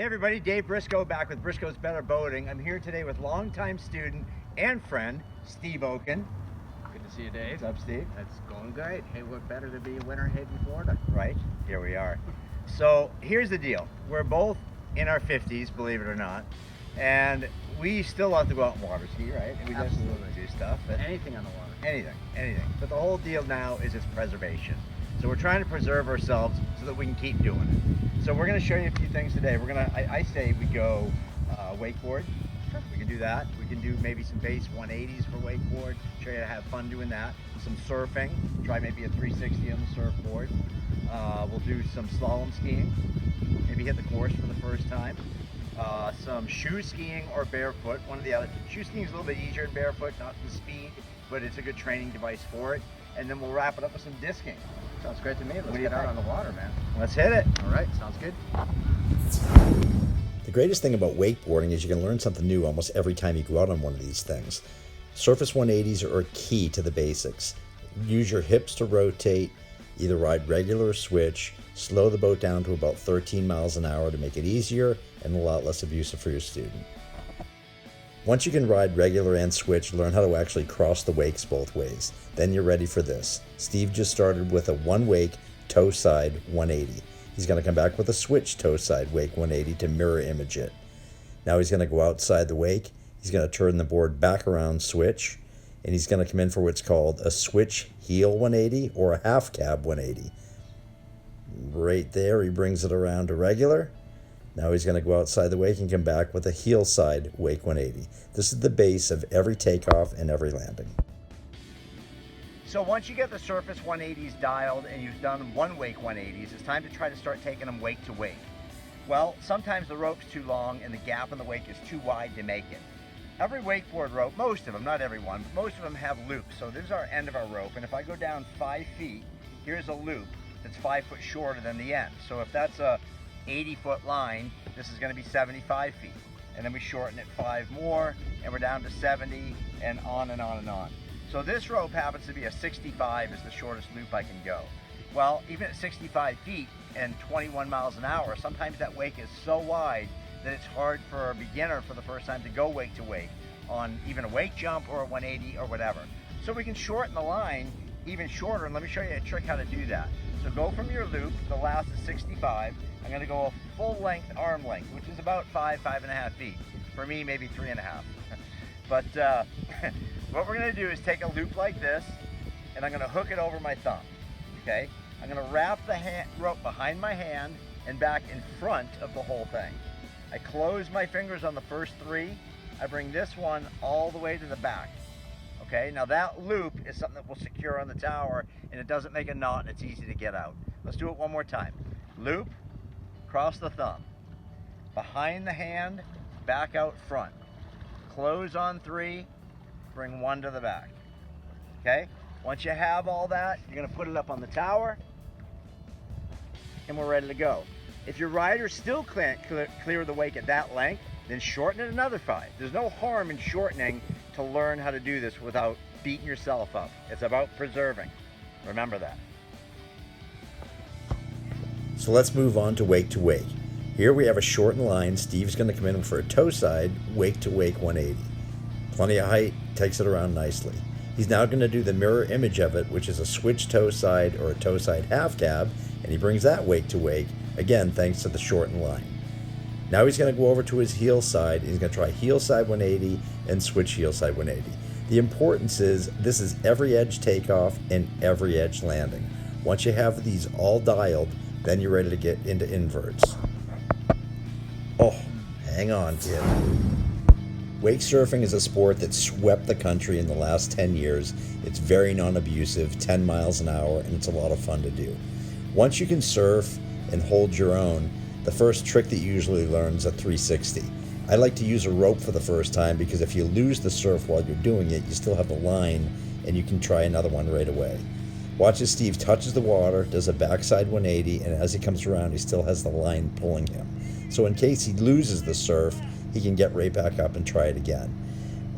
Hey everybody, Dave Briscoe back with Briscoe's Better Boating. I'm here today with longtime student and friend, Steve Oken. Good to see you, Dave. What's up, Steve? That's going great. Hey, what better to be a winter here in Florida? Right, here we are. So here's the deal. We're both in our 50s, believe it or not, and we still love to go out and water ski, right? And we just do stuff. But Anything on the water. anything. But the whole deal now is its preservation. So we're trying to preserve ourselves so that we can keep doing it. So we're going to show you a few things today. I say we go wakeboard. We can do that. We can do maybe some base 180s for wakeboard. Show you how to have fun doing that. Some surfing. Try maybe a 360 on the surfboard. We'll do some slalom skiing. Maybe hit the course for the first time. Some shoe skiing or barefoot. One or the other. Shoe skiing is a little bit easier than barefoot, not the speed, but it's a good training device for it. And then we'll wrap it up with some discing. Sounds great to me. Let's get out on the water, man. Let's hit it. All right, sounds good. The greatest thing about wakeboarding is you can learn something new almost every time you go out on one of these things. Surface 180s are key to the basics. Use your hips to rotate, either ride regular or switch, slow the boat down to about 13 miles an hour to make it easier and a lot less abusive for your student. Once you can ride regular and switch, learn how to actually cross the wakes both ways. Then you're ready for this. Steve just started with a one wake toe side 180. He's going to come back with a switch toe side wake 180 to mirror image it. Now he's going to go outside the wake. He's going to turn the board back around switch, and he's going to come in for what's called a switch heel 180 or a half cab 180. Right there, he brings it around to regular. Now he's going to go outside the wake and come back with a heel side wake 180. This is the base of every takeoff and every landing. So once you get the surface 180s dialed and you've done one wake 180s, it's time to try to start taking them wake to wake. Well, sometimes the rope's too long and the gap in the wake is too wide to make it. Every wakeboard rope, most of them, not every one, but most of them have loops. So this is our end of our rope, and if I go down 5 feet, here's a loop that's 5 foot shorter than the end. So if that's a 80-foot line, this is going to be 75 feet. And then we shorten it 5 more, and we're down to 70, and on and on and on. So this rope happens to be a 65 is the shortest loop I can go. Well, even at 65 feet and 21 miles an hour, sometimes that wake is so wide that it's hard for a beginner for the first time to go wake to wake on even a wake jump or a 180 or whatever. So we can shorten the line even shorter, and let me show you a trick how to do that. So go from your loop, the last is 65. I'm going to go a full length arm length, which is about 5.5 feet. For me, maybe 3.5. But what we're going to do is take a loop like this, and I'm going to hook it over my thumb. Okay? I'm going to wrap the rope behind my hand and back in front of the whole thing. I close my fingers on the first 3. I bring this one all the way to the back. Okay? Now that loop is something that will secure on the tower, and it doesn't make a knot, and it's easy to get out. Let's do it one more time. Loop, cross the thumb, behind the hand, back out front. Close on 3, bring 1 to the back. Okay? Once you have all that, you're going to put it up on the tower, and we're ready to go. If your rider still can't clear the wake at that length, then shorten it another 5. There's no harm in shortening to learn how to do this without beating yourself up. It's about preserving. Remember that. So let's move on to wake. Here we have a shortened line. Steve's going to come in for a toe side wake to wake 180. Plenty of height, takes it around nicely. He's now going to do the mirror image of it, which is a switch toe side or a toe side half cab, and he brings that wake to wake, again thanks to the shortened line. Now he's going to go over to his heel side. He's going to try heel side 180 and switch heel side 180. The importance is this is every edge takeoff and every edge landing. Once you have these all dialed, then you're ready to get into inverts. Oh, hang on, kid. Wake surfing is a sport that swept the country in the last 10 years. It's very non-abusive, 10 miles an hour, and it's a lot of fun to do. Once you can surf and hold your own, the first trick that you usually learn is a 360. I like to use a rope for the first time because if you lose the surf while you're doing it, you still have the line and you can try another one right away. Watch as Steve touches the water, does a backside 180, and as he comes around, he still has the line pulling him. So in case he loses the surf, he can get right back up and try it again.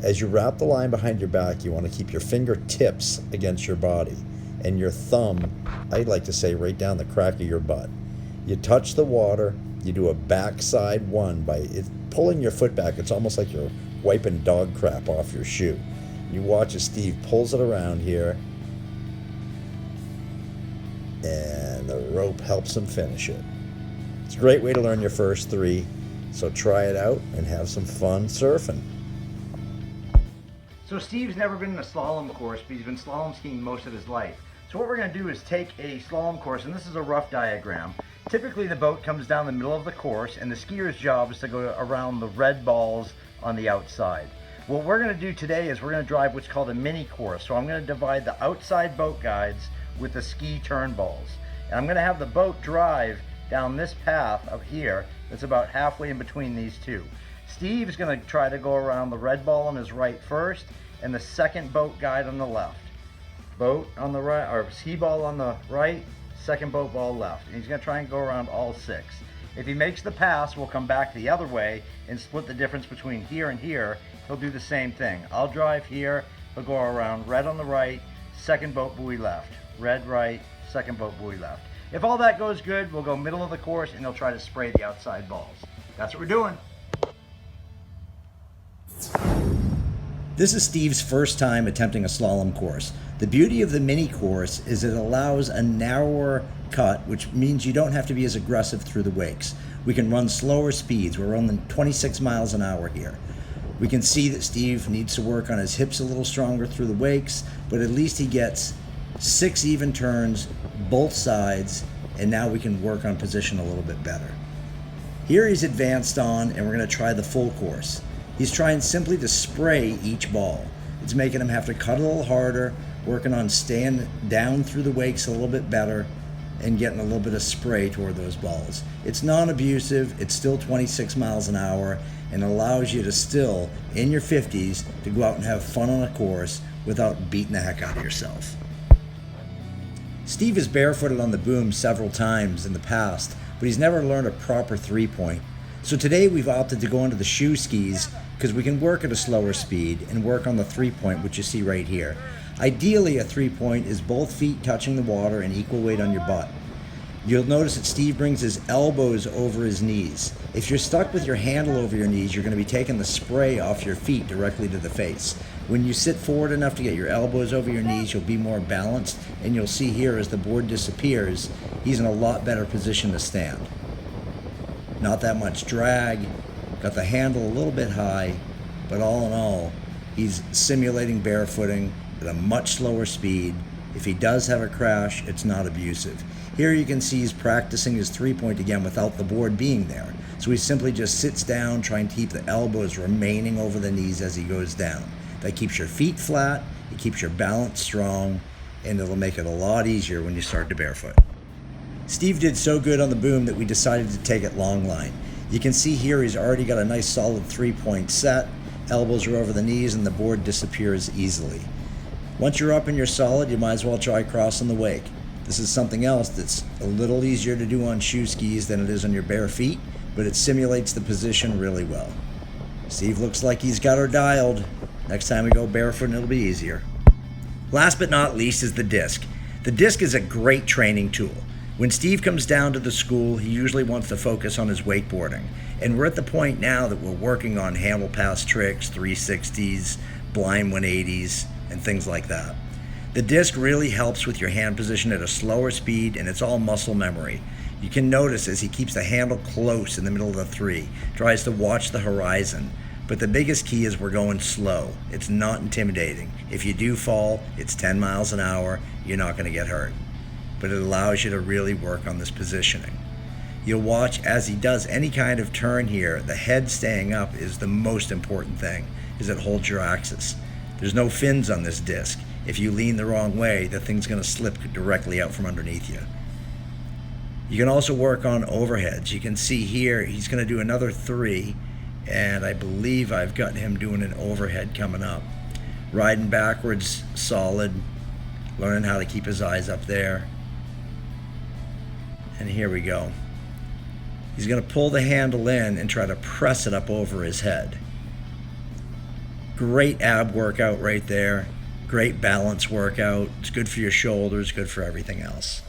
As you wrap the line behind your back, you want to keep your fingertips against your body and your thumb, I like to say, right down the crack of your butt. You touch the water, You do a backside one by pulling your foot back. It's almost like you're wiping dog crap off your shoe. You watch as Steve pulls it around here, and the rope helps him finish it. It's a great way to learn your first three, so try it out and have some fun surfing. So Steve's never been in a slalom course, but he's been slalom skiing most of his life. So what we're going to do is take a slalom course, and this is a rough diagram. Typically the boat comes down the middle of the course, and the skier's job is to go around the red balls on the outside. What we're going to do today is we're going to drive what's called a mini course. So I'm going to divide the outside boat guides with the ski turn balls. And I'm going to have the boat drive down this path up here that's about halfway in between these two. Steve's going to try to go around the red ball on his right first, and the second boat guide on the left. Boat on the right, or ski ball on the right, second boat ball left. And he's going to try and go around all six. If he makes the pass, we'll come back the other way and split the difference between here and here. He'll do the same thing. I'll drive here, he'll go around red on the right, second boat buoy left. Red right, second boat buoy left. If all that goes good, we'll go middle of the course and he'll try to spray the outside balls. That's what we're doing. This is Steve's first time attempting a slalom course. The beauty of the mini course is it allows a narrower cut, which means you don't have to be as aggressive through the wakes. We can run slower speeds. We're running 26 miles an hour here. We can see that Steve needs to work on his hips a little stronger through the wakes, but at least he gets 6 even turns, both sides, and now we can work on position a little bit better. Here he's advanced on, and we're going to try the full course. He's trying simply to spray each ball. It's making him have to cut a little harder, working on staying down through the wakes a little bit better, and getting a little bit of spray toward those balls. It's non-abusive, it's still 26 miles an hour, and allows you to still, in your 50s, to go out and have fun on a course without beating the heck out of yourself. Steve has barefooted on the boom several times in the past, but he's never learned a proper three-point. So today we've opted to go into the shoe skis because we can work at a slower speed and work on the three-point, which you see right here. Ideally, a three-point is both feet touching the water and equal weight on your butt. You'll notice that Steve brings his elbows over his knees. If you're stuck with your handle over your knees, you're going to be taking the spray off your feet directly to the face. When you sit forward enough to get your elbows over your knees, you'll be more balanced, and you'll see here as the board disappears, he's in a lot better position to stand. Not that much drag, got the handle a little bit high, but all in all, he's simulating barefooting at a much slower speed. If he does have a crash, it's not abusive. Here you can see he's practicing his three-point again without the board being there. So he simply just sits down, trying to keep the elbows remaining over the knees as he goes down. That keeps your feet flat, it keeps your balance strong, and it'll make it a lot easier when you start to barefoot. Steve did so good on the boom that we decided to take it long line. You can see here he's already got a nice solid three-point set, elbows are over the knees, and the board disappears easily. Once you're up and you're solid, you might as well try crossing the wake. This is something else that's a little easier to do on shoe skis than it is on your bare feet, but it simulates the position really well. Steve looks like he's got her dialed. Next time we go barefoot, it'll be easier. Last but not least is the disc. The disc is a great training tool. When Steve comes down to the school, he usually wants to focus on his wakeboarding. And we're at the point now that we're working on handle pass tricks, 360s, blind 180s, and things like that. The disc really helps with your hand position at a slower speed, and it's all muscle memory. You can notice as he keeps the handle close in the middle of the three, tries to watch the horizon. But the biggest key is we're going slow. It's not intimidating. If you do fall, it's 10 miles an hour, you're not going to get hurt. But it allows you to really work on this positioning. You'll watch as he does any kind of turn here, the head staying up is the most important thing, is it holds your axis. There's no fins on this disc. If you lean the wrong way, the thing's going to slip directly out from underneath you. You can also work on overheads. You can see here he's going to do another 3, and I believe I've got him doing an overhead coming up. Riding backwards, solid, learning how to keep his eyes up there. And here we go. He's going to pull the handle in and try to press it up over his head. Great ab workout right there. Great balance workout. It's good for your shoulders, good for everything else.